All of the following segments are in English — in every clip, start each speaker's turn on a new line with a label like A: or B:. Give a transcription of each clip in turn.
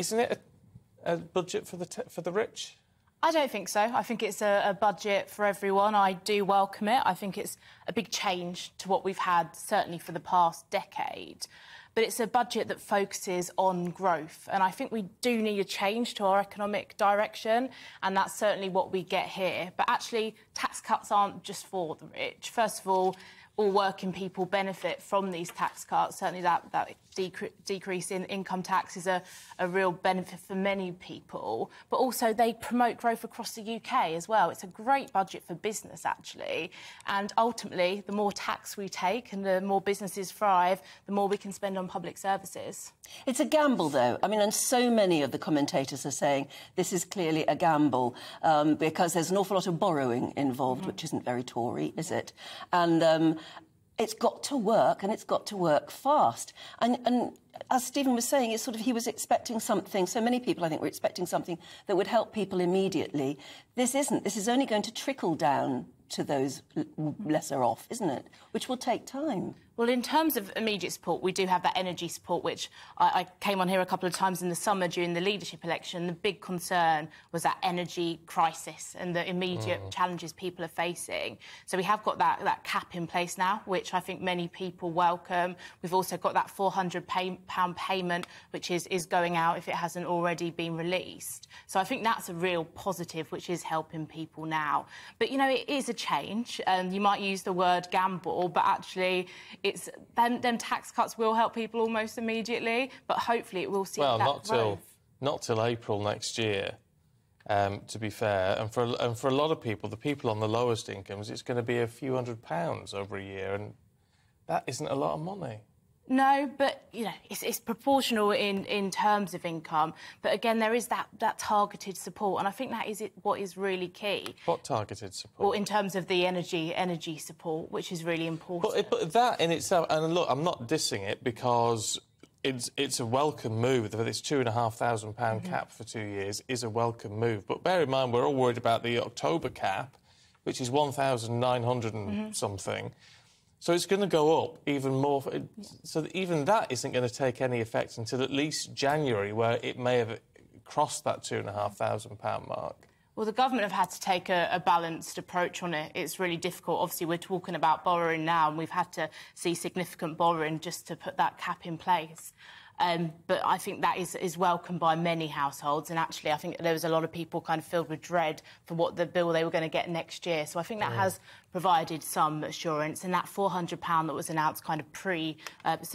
A: Isn't it a budget for the rich?
B: I don't think so. I think it's a budget for everyone. I do welcome it. I think it's a big change to what we've had, certainly for the past decade. But it's a budget that focuses on growth. And I think we do need a change to our economic direction, and that's certainly what we get here. But actually, tax cuts aren't just for the rich. First of all working people benefit from these tax cuts. Certainly that decrease in income tax is a real benefit for many people. But also they promote growth across the UK as well. It's a great budget for business, actually. And ultimately, the more tax we take and the more businesses thrive, the more we can spend on public services.
C: It's a gamble, though. I mean, and so many of the commentators are saying this is clearly a gamble because there's an awful lot of borrowing involved, which isn't very Tory, is it? And it's got to work, and it's got to work fast. And as Stephen was saying, it's sort of he was expecting something. So many people, I think, were expecting something that would help people immediately. This isn't. This is only going to trickle down to those lesser off, isn't it? Which will take time.
B: Well, in terms of immediate support, we do have that energy support, which I came on here a couple of times in the summer during the leadership election. The big concern was that energy crisis and the immediate challenges people are facing. So we have got that cap in place now, which I think many people welcome. We've also got that £400 payment, which is going out if it hasn't already been released. So I think that's a real positive, which is helping people now. But, you know, it is a change. You might use the word gamble, but actually them tax cuts will help people almost immediately, but hopefully it will see that growth.
A: Not till April next year, to be fair. And for a lot of people, the people on the lowest incomes, it's going to be a few £100s over a year, and that isn't a lot of money.
B: No, but, you know, it's proportional in terms of income. But, again, there is that targeted support, and I think that is what is really key. What
A: targeted support?
B: Well, in terms of the energy support, which is really important.
A: But that in itself... And, look, I'm not dissing it because it's a welcome move. This £2,500 cap for 2 years is a welcome move. But bear in mind, we're all worried about the October cap, which is 1,900 and something. So it's going to go up even more. So even that isn't going to take any effect until at least January, where it may have crossed that £2,500 mark.
B: Well, the government have had to take a balanced approach on it. It's really difficult. Obviously, we're talking about borrowing now, and we've had to see significant borrowing just to put that cap in place. But I think that is welcomed by many households, and actually I think there was a lot of people kind of filled with dread for what the bill they were going to get next year. So I think that has provided some assurance, and that £400 that was announced kind of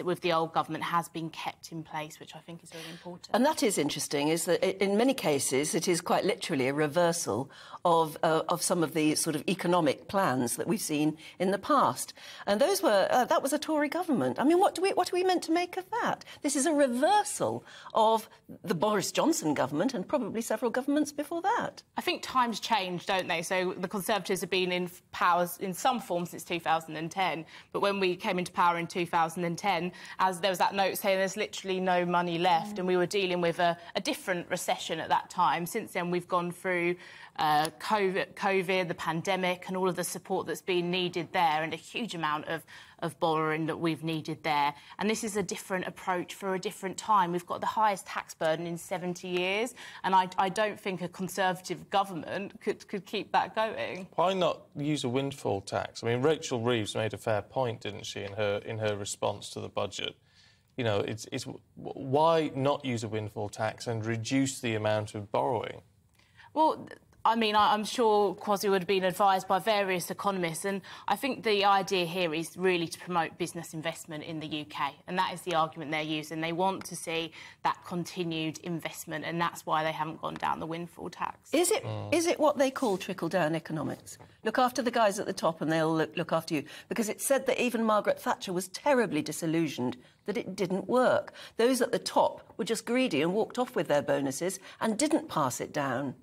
B: with the old government has been kept in place, which I think is really important.
C: And that is interesting, is that in many cases it is quite literally a reversal of some of the sort of economic plans that we've seen in the past. And those were that was a Tory government. I mean, what are we meant to make of that? This is a reversal of the Boris Johnson government and probably several governments before that.
B: I think times change, don't they? So the Conservatives have been in power in some form since 2010, but when we came into power in 2010, as there was that note saying there's literally no money left, and we were dealing with a different recession at that time. Since then, we've gone through COVID, the pandemic, and all of the support that's been needed there, and a huge amount of borrowing that we've needed there. And this is a different approach for a different time. We've got the highest tax burden in 70 years, and I don't think a Conservative government could keep that going.
A: Why not use a windfall tax? I mean, Rachel Reeves made a fair point, didn't she, in her response to the budget? You know, it's why not use a windfall tax and reduce the amount of borrowing?
B: Well, I mean, I'm sure Kwasi would have been advised by various economists, and I think the idea here is really to promote business investment in the UK, and that is the argument they're using. They want to see that continued investment, and that's why they haven't gone down the windfall tax.
C: Is it what they call trickle-down economics? Look after the guys at the top and they'll look after you. Because it's said that even Margaret Thatcher was terribly disillusioned that it didn't work. Those at the top were just greedy and walked off with their bonuses and didn't pass it down.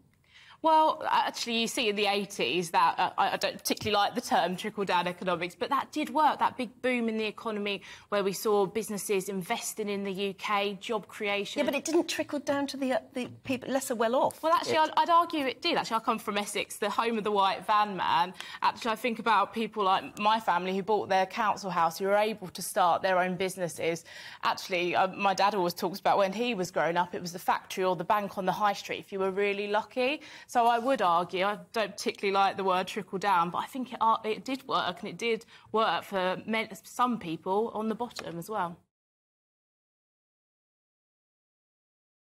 B: Well, actually, you see in the 80s that I don't particularly like the term trickle-down economics, but that did work, that big boom in the economy where we saw businesses investing in the UK, job creation.
C: Yeah, but it didn't trickle down to the people lesser well-off.
B: Well, actually, I'd argue it did. Actually, I come from Essex, the home of the white van man. Actually, I think about people like my family who bought their council house, who were able to start their own businesses. Actually, my dad always talks about when he was growing up, it was the factory or the bank on the high street if you were really lucky. So I would argue, I don't particularly like the word trickle-down, but I think it did work, and it did work for some people on the bottom as well.